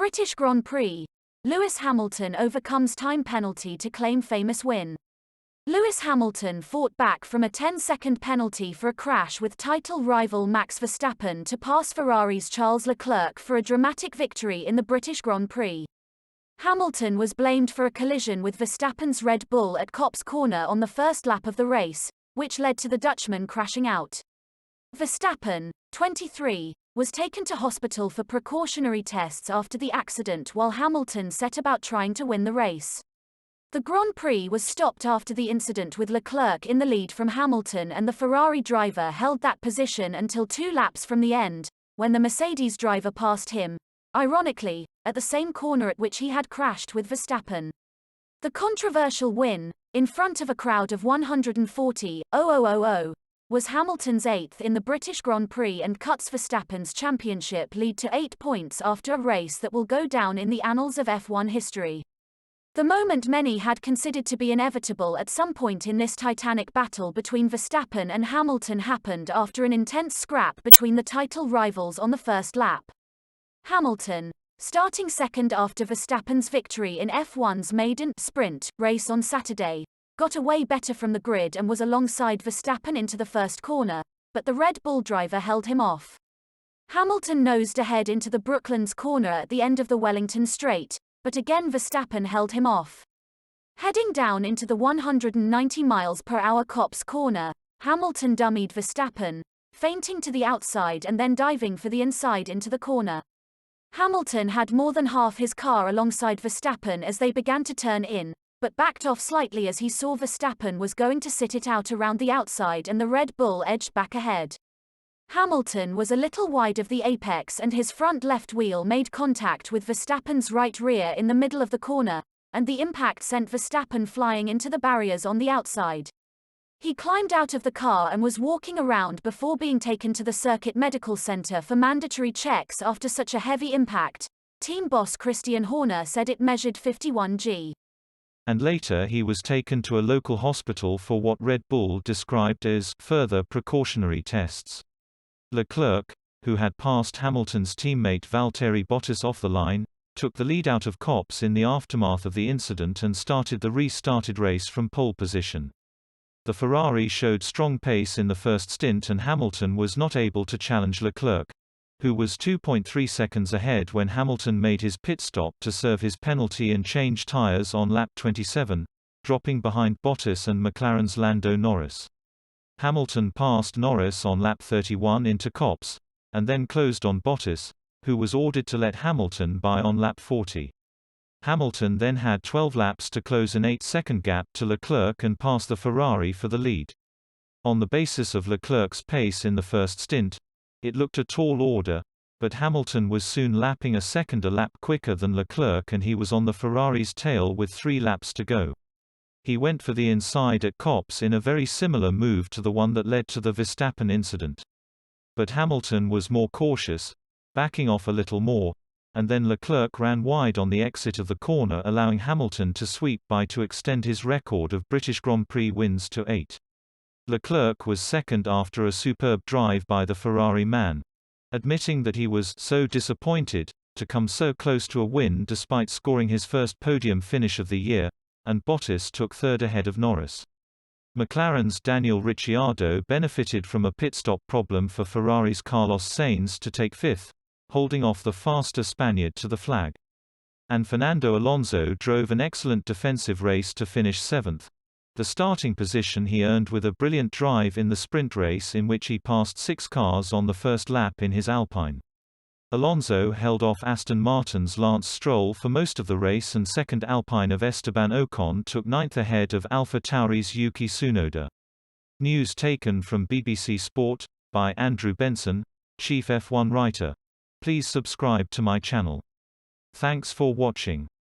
British Grand Prix. Lewis Hamilton overcomes time penalty to claim famous win. Lewis Hamilton fought back from a 10-second penalty for a crash with title rival Max Verstappen to pass Ferrari's Charles Leclerc for a dramatic victory in the British Grand Prix. Hamilton was blamed for a collision with Verstappen's Red Bull at Copse Corner on the first lap of the race, which led to the Dutchman crashing out. Verstappen, 23, was taken to hospital for precautionary tests after the accident while Hamilton set about trying to win the race. The Grand Prix was stopped after the incident with Leclerc in the lead from Hamilton, and the Ferrari driver held that position until 2 laps from the end, when the Mercedes driver passed him, ironically, at the same corner at which he had crashed with Verstappen. The controversial win, in front of a crowd of 140,000, was Hamilton's 8th in the British Grand Prix and cuts Verstappen's championship lead to 8 points after a race that will go down in the annals of F1 history. The moment many had considered to be inevitable at some point in this titanic battle between Verstappen and Hamilton happened after an intense scrap between the title rivals on the first lap. Hamilton, starting second after Verstappen's victory in F1's maiden sprint race on Saturday, got away better from the grid and was alongside Verstappen into the first corner, but the Red Bull driver held him off. Hamilton nosed ahead into the Brooklands corner at the end of the Wellington Straight, but again Verstappen held him off. Heading down into the 190 mph Copse Corner, Hamilton dummied Verstappen, feinting to the outside and then diving for the inside into the corner. Hamilton had more than half his car alongside Verstappen as they began to turn in, but backed off slightly as he saw Verstappen was going to sit it out around the outside and the Red Bull edged back ahead. Hamilton was a little wide of the apex and his front left wheel made contact with Verstappen's right rear in the middle of the corner, and the impact sent Verstappen flying into the barriers on the outside. He climbed out of the car and was walking around before being taken to the Circuit Medical Center for mandatory checks after such a heavy impact. Team boss Christian Horner said it measured 51 G. And later he was taken to a local hospital for what Red Bull described as further precautionary tests. Leclerc, who had passed Hamilton's teammate Valtteri Bottas off the line, took the lead out of Copse in the aftermath of the incident and started the restarted race from pole position. The Ferrari showed strong pace in the first stint and Hamilton was not able to challenge Leclerc, who was 2.3 seconds ahead when Hamilton made his pit stop to serve his penalty and change tyres on lap 27, dropping behind Bottas and McLaren's Lando Norris. Hamilton passed Norris on lap 31 into Copse, and then closed on Bottas, who was ordered to let Hamilton by on lap 40. Hamilton then had 12 laps to close an 8-second gap to Leclerc and pass the Ferrari for the lead. On the basis of Leclerc's pace in the first stint, it looked a tall order, but Hamilton was soon lapping a second a lap quicker than Leclerc and he was on the Ferrari's tail with 3 laps to go. He went for the inside at Copse in a very similar move to the one that led to the Verstappen incident. But Hamilton was more cautious, backing off a little more, and then Leclerc ran wide on the exit of the corner, allowing Hamilton to sweep by to extend his record of British Grand Prix wins to 8. Leclerc was second after a superb drive by the Ferrari man, admitting that he was so disappointed to come so close to a win despite scoring his first podium finish of the year, and Bottas took third ahead of Norris. McLaren's Daniel Ricciardo benefited from a pit stop problem for Ferrari's Carlos Sainz to take fifth, holding off the faster Spaniard to the flag. And Fernando Alonso drove an excellent defensive race to finish seventh. The starting position he earned with a brilliant drive in the sprint race in which he passed 6 cars on the first lap in his Alpine. Alonso held off Aston Martin's Lance Stroll for most of the race and second Alpine of Esteban Ocon took 9th ahead of AlphaTauri's Yuki Tsunoda. News taken from BBC Sport, by Andrew Benson, Chief F1 Writer. Please subscribe to my channel. Thanks for watching.